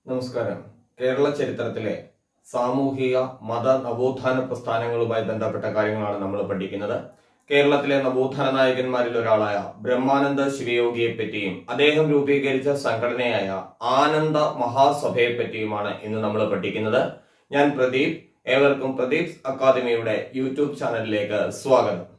നമസ്കാരം. കേരള ചരിത്രത്തിലെ സാമൂഹിക മത നവോത്ഥാന പ്രസ്ഥാനങ്ങളുമായി ബന്ധപ്പെട്ട കാര്യങ്ങളാണ് നമ്മൾ പഠിക്കുന്നത്. കേരളത്തിലെ നവോത്ഥാന നായകന്മാരിൽ ഒരാളായ ബ്രഹ്മാനന്ദ ശിവയോഗിയെ പറ്റിയും അദ്ദേഹം രൂപീകരിച്ച സംഘടനയായ ആനന്ദ മഹാസഭയെ പറ്റിയുമാണ് ഇന്ന് നമ്മൾ പഠിക്കുന്നത്. ഞാൻ പ്രദീപ്. ഏവർക്കും പ്രദീപ് അക്കാദമിയുടെ യൂട്യൂബ് ചാനലിലേക്ക് സ്വാഗതം.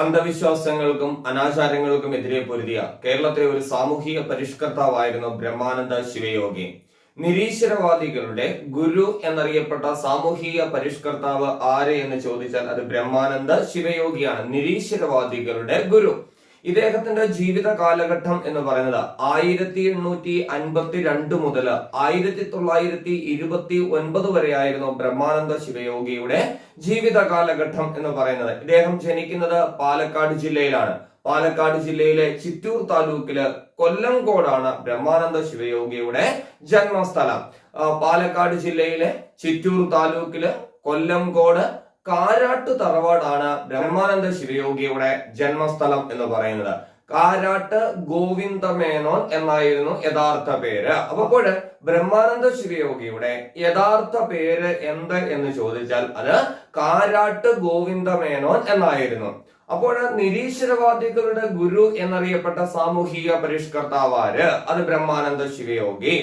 അന്ധവിശ്വാസങ്ങൾക്കും അനാചാരങ്ങൾക്കും എതിരെ പൊരുതിയ കേരളത്തിലെ ഒരു സാമൂഹിക പരിഷ്കർത്താവായിരുന്നു ബ്രഹ്മാനന്ദ ശിവയോഗി. നിരീശ്വരവാദികളുടെ ഗുരു എന്നറിയപ്പെട്ട സാമൂഹിക പരിഷ്കർത്താവ് ആര് എന്ന് ചോദിച്ചാൽ അത് ബ്രഹ്മാനന്ദ ശിവയോഗിയാണ്. നിരീശ്വരവാദികളുടെ ഗുരു. ഇദ്ദേഹത്തിന്റെ ജീവിത കാലഘട്ടം എന്ന് പറയുന്നത് 1852 മുതൽ 1929 വരെയായിരുന്നു ബ്രഹ്മാനന്ദ ശിവയോഗിയുടെ ജീവിത കാലഘട്ടം എന്ന് പറയുന്നത്. ഇദ്ദേഹം ജനിക്കുന്നത് പാലക്കാട് ജില്ലയിലാണ്. പാലക്കാട് ജില്ലയിലെ ചിറ്റൂർ താലൂക്കില് കൊല്ലംകോടാണ് ബ്രഹ്മാനന്ദ ശിവയോഗിയുടെ ജന്മസ്ഥലം. പാലക്കാട് ജില്ലയിലെ ചിറ്റൂർ താലൂക്കില് കൊല്ലംകോട് കാരാട്ട് തറവാടാണ് ബ്രഹ്മാനന്ദ ശിവയോഗിയുടെ ജന്മസ്ഥലം എന്ന് പറയുന്നത്. കാരാട്ട് ഗോവിന്ദമേനോൻ എന്നായിരുന്നു യഥാർത്ഥ പേര്. അപ്പോൾ ബ്രഹ്മാനന്ദ ശിവയോഗിയുടെ യഥാർത്ഥ പേര് എന്ത് എന്ന് ചോദിച്ചാൽ അത് കാരാട്ട് ഗോവിന്ദമേനോൻ എന്നായിരുന്നു. അപ്പോൾ നിരീശ്വരവാദികളുടെ ഗുരു എന്നറിയപ്പെട്ട സാമൂഹിക പരിഷ്കർത്താവാര്? അത് ബ്രഹ്മാനന്ദ ശിവയോഗി.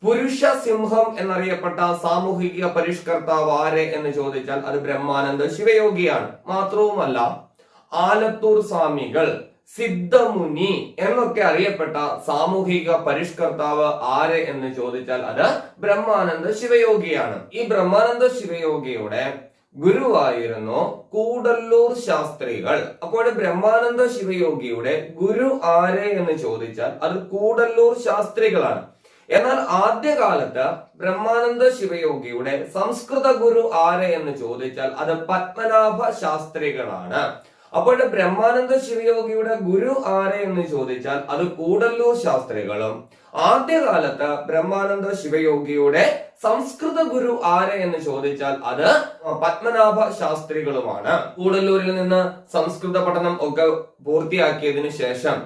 പുരുഷ സിംഹം എന്നറിയപ്പെട്ട സാമൂഹിക പരിഷ്കർത്താവ് ആര് എന്ന് ചോദിച്ചാൽ അത് ബ്രഹ്മാനന്ദ ശിവയോഗിയാണ്. മാത്രവുമല്ല, ആലത്തൂർ സ്വാമികൾ, സിദ്ധമുനി എന്നൊക്കെ അറിയപ്പെട്ട സാമൂഹിക പരിഷ്കർത്താവ് ആര് എന്ന് ചോദിച്ചാൽ അത് ബ്രഹ്മാനന്ദ ശിവയോഗിയാണ്. ഈ ബ്രഹ്മാനന്ദ ശിവയോഗിയുടെ ഗുരുവായിരുന്നു കൂടല്ലൂർ ശാസ്ത്രികൾ. അപ്പോൾ ബ്രഹ്മാനന്ദ ശിവയോഗിയുടെ ഗുരു ആര് എന്ന് ചോദിച്ചാൽ അത് കൂടല്ലൂർ ശാസ്ത്രികളാണ്. എന്നാൽ ആദ്യകാലത്ത് ബ്രഹ്മാനന്ദ ശിവയോഗിയുടെ സംസ്കൃത ഗുരു ആര് എന്ന് ചോദിച്ചാൽ അത് പത്മനാഭ ശാസ്ത്രികളാണ്. അപ്പോൾ ബ്രഹ്മാനന്ദ ശിവയോഗിയുടെ ഗുരു ആര് എന്ന് ചോദിച്ചാൽ അത് കൂടല്ലൂർ ശാസ്ത്രികളും ആദ്യകാലത്ത് ബ്രഹ്മാനന്ദ ശിവയോഗിയുടെ സംസ്കൃത ഗുരു ആര് എന്ന് ചോദിച്ചാൽ അത് പത്മനാഭ ശാസ്ത്രികളുമാണ്. കൂടല്ലൂരിൽ നിന്ന് സംസ്കൃത പഠനം ഒക്കെ പൂർത്തിയാക്കിയതിനു ശേഷം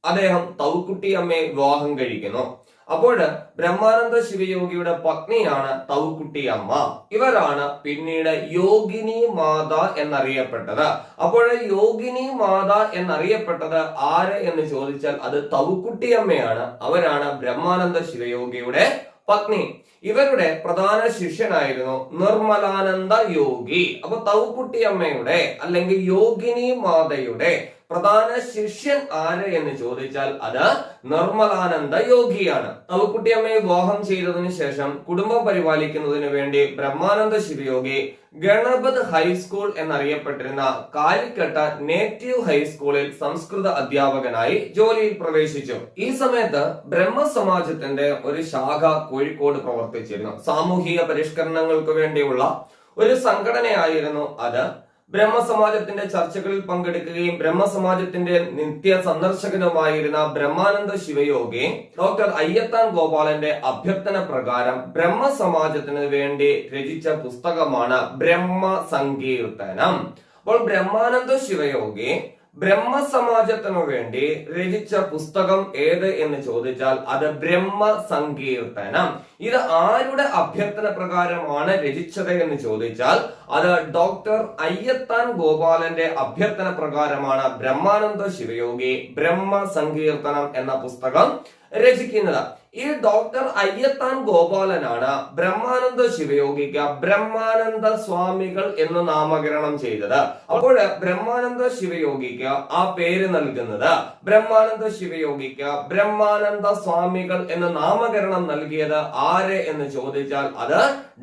അദ്ദേഹം തൗക്കുട്ടി അമ്മയെ വിവാഹം കഴിക്കുന്നു. അപ്പോൾ ബ്രഹ്മാനന്ദ ശിവയോഗിയുടെ പത്നിയാണ് തൗക്കുട്ടി അമ്മ. ഇവരാണ് പിന്നീട് യോഗിനി മാത എന്നറിയപ്പെട്ടത്. അപ്പോൾ യോഗിനി മാത എന്നറിയപ്പെട്ടത് ആര് എന്ന് ചോദിച്ചാൽ അത് തൗക്കുട്ടി അമ്മയാണ്. അവരാണ് ബ്രഹ്മാനന്ദ ശിവയോഗിയുടെ പത്നി. ഇവരുടെ പ്രധാന ശിഷ്യനായിരുന്നു നിർമ്മലാനന്ദ യോഗി. അപ്പൊ തൗക്കുട്ടി അമ്മയുടെ അല്ലെങ്കിൽ യോഗിനി മാതയുടെ പ്രധാന ശിഷ്യൻ ആര് എന്ന് ചോദിച്ചാൽ അത് നിർമ്മലാനന്ദ യോഗിയാണ്. തവക്കുട്ടിയമ്മയെ വിവാഹം ചെയ്തതിനു ശേഷം കുടുംബം പരിപാലിക്കുന്നതിന് വേണ്ടി ബ്രഹ്മാനന്ദ ശിവയോഗി ഗണപത് ഹൈസ്കൂൾ എന്നറിയപ്പെട്ടിരുന്ന കാലിക്കട്ട നേറ്റീവ് ഹൈസ്കൂളിൽ സംസ്കൃത അധ്യാപകനായി ജോലിയിൽ പ്രവേശിച്ചു. ഈ സമയത്ത് ബ്രഹ്മസമാജത്തിന്റെ ഒരു ശാഖ കോഴിക്കോട് പ്രവർത്തിച്ചിരുന്നു. സാമൂഹിക പരിഷ്കരണങ്ങൾക്ക് വേണ്ടിയുള്ള ഒരു സംഘടനയായിരുന്നു അത്. ബ്രഹ്മസമാജത്തിന്റെ ചർച്ചകളിൽ പങ്കെടുക്കുകയും ബ്രഹ്മസമാജത്തിന്റെ നിത്യ സന്ദർശകനുമായിരുന്ന ബ്രഹ്മാനന്ദ ശിവയോഗി ഡോക്ടർ അയ്യത്താൻ ഗോപാലന്റെ അഭ്യർത്ഥന പ്രകാരം ബ്രഹ്മസമാജത്തിന് വേണ്ടി രചിച്ച പുസ്തകമാണ് ബ്രഹ്മ സങ്കീർത്തനം. അപ്പോൾ ബ്രഹ്മാനന്ദ ശിവയോഗി ബ്രഹ്മസമാജത്തിനു വേണ്ടി രചിച്ച പുസ്തകം ഏത് എന്ന് ചോദിച്ചാൽ അത് ബ്രഹ്മ സങ്കീർത്തനം. ഇത് ആരുടെ അഭ്യർത്ഥന പ്രകാരമാണ് രചിച്ചത് എന്ന് ചോദിച്ചാൽ അത് ഡോക്ടർ അയ്യത്താൻ ഗോപാലന്റെ അഭ്യർത്ഥന പ്രകാരമാണ് ബ്രഹ്മാനന്ദ ശിവയോഗി ബ്രഹ്മ സങ്കീർത്തനം എന്ന പുസ്തകം രചിക്കുന്നത്. ഈ ഡോക്ടർ അയ്യത്താൻ ഗോപാലനാണ് ബ്രഹ്മാനന്ദ ശിവയോഗിക്ക് ബ്രഹ്മാനന്ദ സ്വാമികൾ എന്ന് നാമകരണം ചെയ്തത്. അപ്പോൾ ബ്രഹ്മാനന്ദ ശിവയോഗിക്ക് ആ പേര് നൽകുന്നത്, ബ്രഹ്മാനന്ദ ശിവയോഗിക്ക് ബ്രഹ്മാനന്ദ സ്വാമികൾ എന്ന് നാമകരണം നൽകിയത് ആര് എന്ന് ചോദിച്ചാൽ അത്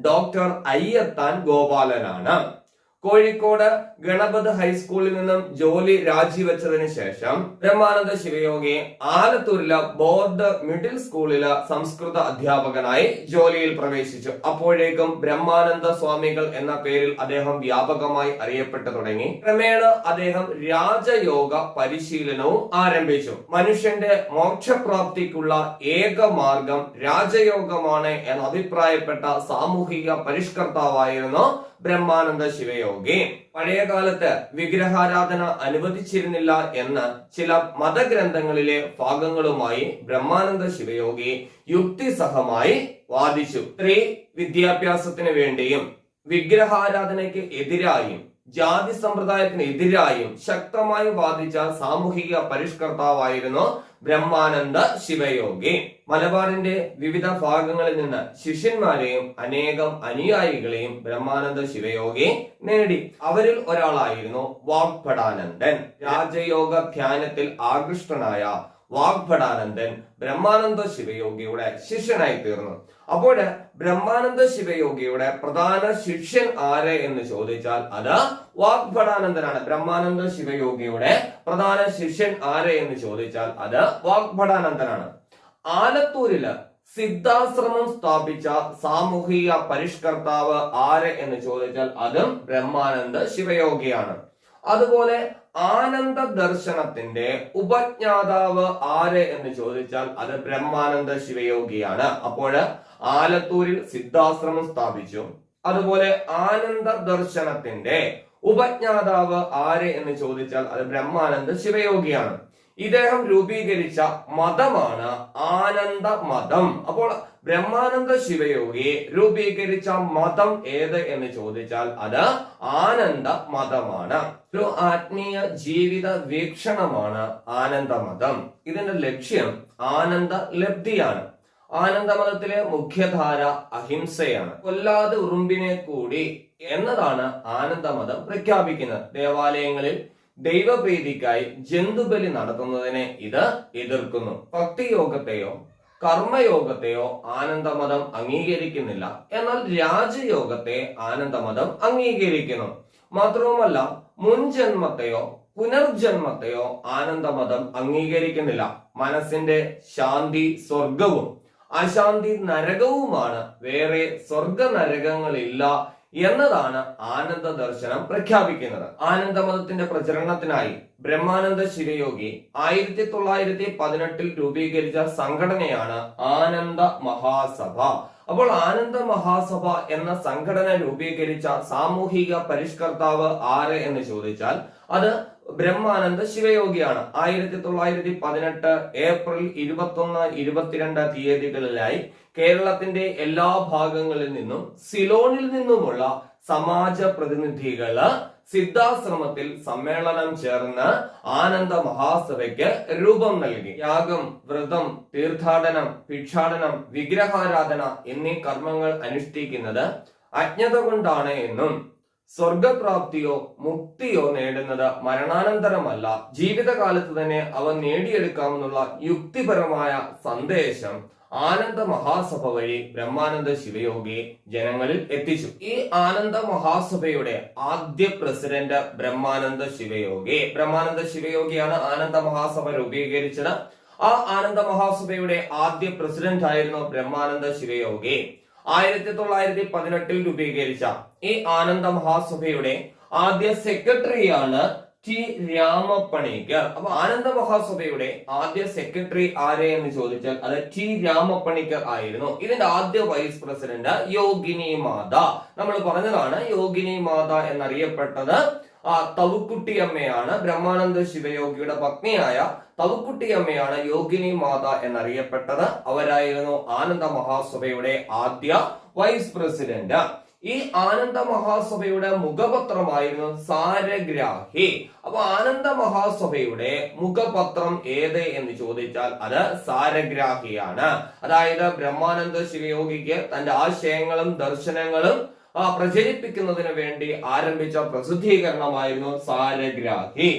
ഡോക്ടർ അയ്യത്താൻ ഗോപാലനാണ്. കോഴിക്കോട് ഗണപത് ഹൈസ്കൂളിൽ നിന്നും ജോലി രാജിവെച്ചതിന് ശേഷം ബ്രഹ്മാനന്ദ ശിവയോഗി ആലത്തൂരിലെ ബോർഡ് മിഡിൽ സ്കൂളില് സംസ്കൃത അധ്യാപകനായി ജോലിയിൽ പ്രവേശിച്ചു. അപ്പോഴേക്കും ബ്രഹ്മാനന്ദ സ്വാമികൾ എന്ന പേരിൽ അദ്ദേഹം വ്യാപകമായി അറിയപ്പെട്ടു തുടങ്ങി. ക്രമേണ അദ്ദേഹം രാജയോഗ പരിശീലനവും ആരംഭിച്ചു. മനുഷ്യന്റെ മോക്ഷപ്രാപ്തിക്കുള്ള ഏക മാർഗം രാജയോഗമാണ് എന്ന് അഭിപ്രായപ്പെട്ട സാമൂഹിക പരിഷ്കർത്താവായിരുന്നു ബ്രഹ്മാനന്ദ ശിവയോഗി. പഴയ കാലത്ത് വിഗ്രഹാരാധന അനുവദിച്ചിരുന്നില്ല എന്ന് ചില മതഗ്രന്ഥങ്ങളിലെ ഭാഗങ്ങളുമായി ബ്രഹ്മാനന്ദ ശിവയോഗി യുക്തിസഹമായി വാദിച്ചു. സ്ത്രീ വിദ്യാഭ്യാസത്തിന് വേണ്ടിയും വിഗ്രഹാരാധനയ്ക്ക് എതിരായും ജാതി സമ്പ്രദായത്തിന് എതിരായും ശക്തമായി വാദിച്ച സാമൂഹിക പരിഷ്കർത്താവായിരുന്നു ബ്രഹ്മാനന്ദ ശിവയോഗി. മലബാറിന്റെ വിവിധ ഭാഗങ്ങളിൽ നിന്ന് ശിഷ്യന്മാരെയും അനേകം അനുയായികളെയും ബ്രഹ്മാനന്ദ ശിവയോഗി നേടി. അവരിൽ ഒരാളായിരുന്നു വാഗ്ഭടാനന്ദൻ. രാജയോഗ ധ്യാനത്തിൽ ആകൃഷ്ടനായ വാഗ്ഭടാനന്ദൻ ബ്രഹ്മാനന്ദ ശിവയോഗിയുടെ ശിഷ്യനായി തീർന്നു. അപ്പോൾ ബ്രഹ്മാനന്ദ ശിവയോഗിയുടെ പ്രധാന ശിഷ്യൻ ആര് എന്ന് ചോദിച്ചാൽ അത് വാഗ്ഭടാനന്ദനാണ്. ബ്രഹ്മാനന്ദ ശിവയോഗിയുടെ പ്രധാന ശിഷ്യൻ ആര് എന്ന് ചോദിച്ചാൽ അത് വാഗ്ഭടാനന്ദനാണ്. ആലത്തൂരില് സിദ്ധാശ്രമം സ്ഥാപിച്ച സാമൂഹിക പരിഷ്കർത്താവ് ആര് എന്ന് ചോദിച്ചാൽ അതും ബ്രഹ്മാനന്ദ ശിവയോഗിയാണ്. അതുപോലെ ആനന്ദ ദർശനത്തിന്റെ ഉപജ്ഞാതാവ് ആര് എന്ന് ചോദിച്ചാൽ അത് ബ്രഹ്മാനന്ദ ശിവയോഗിയാണ്. അപ്പോൾ ആലത്തൂരിൽ സിദ്ധാശ്രമം സ്ഥാപിച്ചു. അതുപോലെ ആനന്ദ ദർശനത്തിന്റെ ഉപജ്ഞാതാവ് ആര് എന്ന് ചോദിച്ചാൽ അത് ബ്രഹ്മാനന്ദ ശിവയോഗിയാണ്. ഇദ്ദേഹം രൂപീകരിച്ച മതമാണ് ആനന്ദ മതം. അപ്പോൾ ബ്രഹ്മാനന്ദ ശിവയോഗി രൂപീകരിച്ച മതം ഏത് എന്ന് ചോദിച്ചാൽ അത് ആനന്ദ മതമാണ്. ഒരു ആത്മീയ ജീവിത വീക്ഷണമാണ് ആനന്ദ മതം. ഇതിന്റെ ലക്ഷ്യം ആനന്ദ ലബ്ധിയാണ്. ആനന്ദമതത്തിലെ മുഖ്യധാര അഹിംസയാണ്. കൊല്ലാതെ ഉറുമ്പിനെ കൂടി എന്നതാണ് ആനന്ദമതം പ്രഖ്യാപിക്കുന്നത്. ദേവാലയങ്ങളിൽ ദൈവപ്രീതിക്കായി ജന്തുബലി നടത്തുന്നതിനെ ഇത് എതിർക്കുന്നു. ഭക്തിയോഗത്തെയോ കർമ്മയോഗത്തെയോ ആനന്ദമതം അംഗീകരിക്കുന്നില്ല. എന്നാൽ രാജയോഗത്തെ ആനന്ദമതം അംഗീകരിക്കുന്നു. മാത്രവുമല്ല, മുൻജന്മത്തെയോ പുനർജന്മത്തെയോ ആനന്ദമതം അംഗീകരിക്കുന്നില്ല. മനസ്സിന്റെ ശാന്തി സ്വർഗവും അശാന്തി നരകവുമാണ്. വേറെ സ്വർഗ നരകങ്ങളില്ല എന്നതാണ് ആനന്ദ ദർശനം പ്രഖ്യാപിക്കുന്നത്. ആനന്ദമതത്തിന്റെ പ്രചരണത്തിനായി ബ്രഹ്മാനന്ദ ശിവയോഗി 1918 രൂപീകരിച്ച സംഘടനയാണ് ആനന്ദ മഹാസഭ. അപ്പോൾ ആനന്ദ മഹാസഭ എന്ന സംഘടന രൂപീകരിച്ച സാമൂഹിക പരിഷ്കർത്താവ് ആര് എന്ന് ചോദിച്ചാൽ അത് ബ്രഹ്മാനന്ദ ശിവയോഗിയാണ്. 1918 ഏപ്രിൽ 21, 22 തീയതികളിലായി കേരളത്തിന്റെ എല്ലാ ഭാഗങ്ങളിൽ നിന്നും സിലോണിൽ നിന്നുമുള്ള സമാജ പ്രതിനിധികള് സിദ്ധാശ്രമത്തിൽ സമ്മേളനം ചേർന്ന് ആനന്ദ മഹാസഭയ്ക്ക് രൂപം നൽകി. യാഗം, വ്രതം, തീർത്ഥാടനം, ഭിക്ഷാടനം, വിഗ്രഹാരാധന എന്നീ കർമ്മങ്ങൾ അനുഷ്ഠിക്കുന്നത് അജ്ഞത കൊണ്ടാണ് എന്നും സ്വർഗപ്രാപ്തിയോ മുക്തിയോ നേടുന്നത് മരണാനന്തരമല്ല, ജീവിതകാലത്ത് തന്നെ അവ നേടിയെടുക്കാമെന്നുള്ള യുക്തിപരമായ സന്ദേശം ആനന്ദ മഹാസഭ വഴി ബ്രഹ്മാനന്ദ ശിവയോഗി ജനങ്ങളിൽ എത്തിച്ചു. ഈ ആനന്ദ മഹാസഭയുടെ ആദ്യ പ്രസിഡന്റ് ബ്രഹ്മാനന്ദ ശിവയോഗി. ബ്രഹ്മാനന്ദ ശിവയോഗിയാണ് ആനന്ദ മഹാസഭ രൂപീകരിച്ചത്. ആ ആനന്ദ മഹാസഭയുടെ ആദ്യ പ്രസിഡന്റ് ആയിരുന്നു ബ്രഹ്മാനന്ദ ശിവയോഗി. 1918 രൂപീകരിച്ച ഈ ആനന്ദ മഹാസഭയുടെ ആദ്യ സെക്രട്ടറിയാണ് ടി രാമപ്പണിക്കർ. അപ്പൊ ആനന്ദ മഹാസഭയുടെ ആദ്യ സെക്രട്ടറി ആരെ എന്ന് ചോദിച്ചാൽ അത് ടി രാമപ്പണിക്കർ ആയിരുന്നു. ഇതിന്റെ ആദ്യ വൈസ് പ്രസിഡന്റ് യോഗിനി മാത. നമ്മൾ പറഞ്ഞതാണ് യോഗിനി മാത എന്നറിയപ്പെട്ടത് തവുക്കുട്ടിയമ്മയാണ്. ബ്രഹ്മാനന്ദ ശിവയോഗിയുടെ പത്നിയായ തവുക്കുട്ടിയമ്മയാണ് യോഗിനി മാത എന്നറിയപ്പെട്ടത്. അവരായിരുന്നു ആനന്ദ മഹാസഭയുടെ ആദ്യ വൈസ് പ്രസിഡന്റ്. ഈ ആനന്ദ മഹാസഭയുടെ മുഖപത്രമായിരുന്നു സാരഗ്രാഹി. അപ്പൊ ആനന്ദ മഹാസഭയുടെ മുഖപത്രം ഏത് എന്ന് ചോദിച്ചാൽ അത് സാരഗ്രാഹിയാണ്. അതായത് ബ്രഹ്മാനന്ദ ശിവയോഗിക്ക് തന്റെ ആശയങ്ങളും ദർശനങ്ങളും പ്രചരിപ്പിക്കുന്നതിന് വേണ്ടി ആരംഭിച്ച പ്രസിദ്ധീകരണമായിരുന്നു സാരഗ്രാഹി.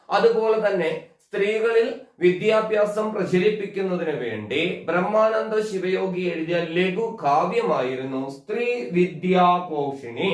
അതുപോലെ തന്നെ സ്ത്രീകളിൽ വിദ്യാഭ്യാസം പ്രചരിപ്പിക്കുന്നതിന് വേണ്ടി ബ്രഹ്മാനന്ദ ശിവയോഗി എഴുതിയ ലഘു കാവ്യമായിരുന്നു സ്ത്രീ വിദ്യാപോഷിണി.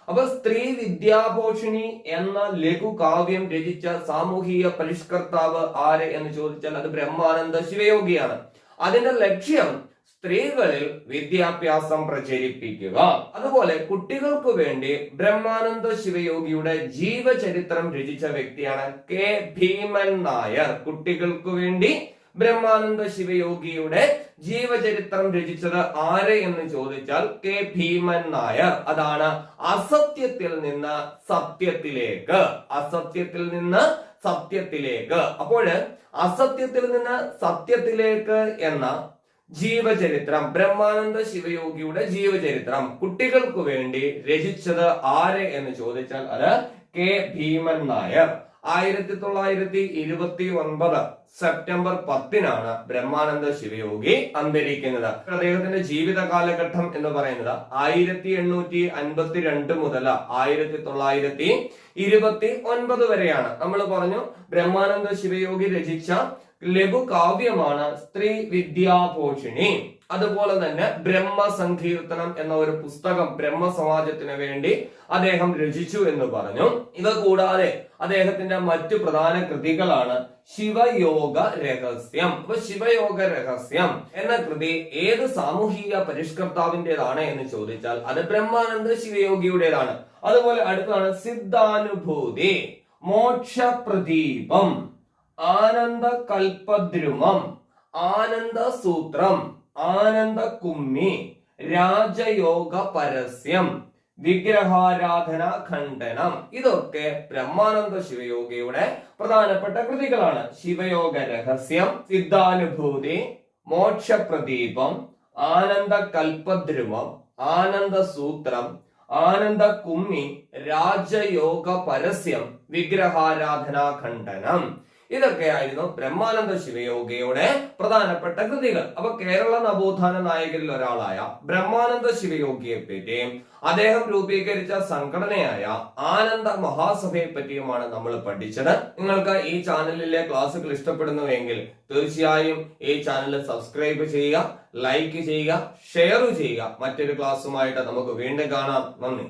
അപ്പൊ സ്ത്രീ വിദ്യാപോഷിണി എന്ന ലഘു കാവ്യം രചിച്ച സാമൂഹിക പരിഷ്കർത്താവ് ആര് എന്ന് ചോദിച്ചാൽ അത് ബ്രഹ്മാനന്ദ ശിവയോഗിയാണ്. അതിന്റെ ലക്ഷ്യം സ്ത്രീകളിൽ വിദ്യാഭ്യാസം പ്രചരിപ്പിക്കുക. അതുപോലെ കുട്ടികൾക്ക് വേണ്ടി ബ്രഹ്മാനന്ദ ശിവയോഗിയുടെ ജീവചരിത്രം രചിച്ച വ്യക്തിയാണ് കെ ഭീമൻ നായർ. കുട്ടികൾക്ക് വേണ്ടി ബ്രഹ്മാനന്ദ ശിവയോഗിയുടെ ജീവചരിത്രം രചിച്ചത് ആര് എന്ന് ചോദിച്ചാൽ കെ ഭീമൻ നായർ. അതാണ് അസത്യത്തിൽ നിന്ന് സത്യത്തിലേക്ക്. അസത്യത്തിൽ നിന്ന് സത്യത്തിലേക്ക്. അപ്പോഴ് അസത്യത്തിൽ നിന്ന് സത്യത്തിലേക്ക് എന്ന ജീവചരിത്രം, ബ്രഹ്മാനന്ദ ശിവയോഗിയുടെ ജീവചരിത്രം കുട്ടികൾക്ക് വേണ്ടി രചിച്ചത് ആര് എന്ന് ചോദിച്ചാൽ അത് കെ ഭീമൻ നായർ. 1929 സെപ്റ്റംബർ 10 ബ്രഹ്മാനന്ദ ശിവയോഗി അന്തരിക്കുന്നത്. അദ്ദേഹത്തിന്റെ ജീവിത കാലഘട്ടം എന്ന് പറയുന്നത് 1852 മുതൽ 1929 വരെയാണ്. നമ്മൾ പറഞ്ഞു ബ്രഹ്മാനന്ദ ശിവയോഗി രചിച്ച ലഘു കാവ്യമാണ് സ്ത്രീ വിദ്യാപോഷിണി. അതുപോലെ തന്നെ ബ്രഹ്മസങ്കീർത്തനം എന്ന ഒരു പുസ്തകം ബ്രഹ്മസമാജത്തിന് വേണ്ടി അദ്ദേഹം രചിച്ചു എന്ന് പറഞ്ഞു. ഇവ കൂടാതെ അദ്ദേഹത്തിന്റെ മറ്റു പ്രധാന കൃതികളാണ് ശിവയോഗ രഹസ്യം. അപ്പൊ ശിവയോഗ രഹസ്യം എന്ന കൃതി ഏത് സാമൂഹിക പരിഷ്കർത്താവിന്റേതാണ് എന്ന് ചോദിച്ചാൽ അത് ബ്രഹ്മാനന്ദ ശിവയോഗിയുടേതാണ്. അതുപോലെ അടുത്തതാണ് സിദ്ധാനുഭൂതി, മോക്ഷപ്രദീപം, ആനന്ദ കൽപദ്രുമം, ആനന്ദ സൂത്രം, ആനന്ദ കുമ്മി, രാജയോഗ പരസ്യം, വിഗ്രഹാരാധന ഖണ്ഡനം. ഇതൊക്കെ ബ്രഹ്മാനന്ദ ശിവയോഗിയുടെ പ്രധാനപ്പെട്ട കൃതികളാണ്. ശിവയോഗ രഹസ്യം, സിദ്ധാനുഭൂതി, മോക്ഷപ്രദീപം, ആനന്ദ കൽപദ്രുമം, ആനന്ദ സൂത്രം, ആനന്ദ കുമ്മി, രാജയോഗ പരസ്യം, വിഗ്രഹാരാധന ഖണ്ഡനം. ഇതൊക്കെയായിരുന്നു ബ്രഹ്മാനന്ദ ശിവയോഗിയുടെ പ്രധാനപ്പെട്ട കൃതികൾ. അപ്പൊ കേരള നവോത്ഥാന നായകരിൽ ഒരാളായ ബ്രഹ്മാനന്ദ ശിവയോഗിയെ പറ്റിയും അദ്ദേഹം രൂപീകരിച്ച സംഘടനയായ ആനന്ദ മഹാസഭയെ പറ്റിയുമാണ് നമ്മൾ പഠിച്ചത്. നിങ്ങൾക്ക് ഈ ചാനലിലെ ക്ലാസ്സുകൾ ഇഷ്ടപ്പെടുന്നുവെങ്കിൽ തീർച്ചയായും ഈ ചാനൽ സബ്സ്ക്രൈബ് ചെയ്യുക, ലൈക്ക് ചെയ്യുക, ഷെയർ ചെയ്യുക. മറ്റൊരു ക്ലാസ്സുമായിട്ട് നമുക്ക് വീണ്ടും കാണാം. നന്ദി.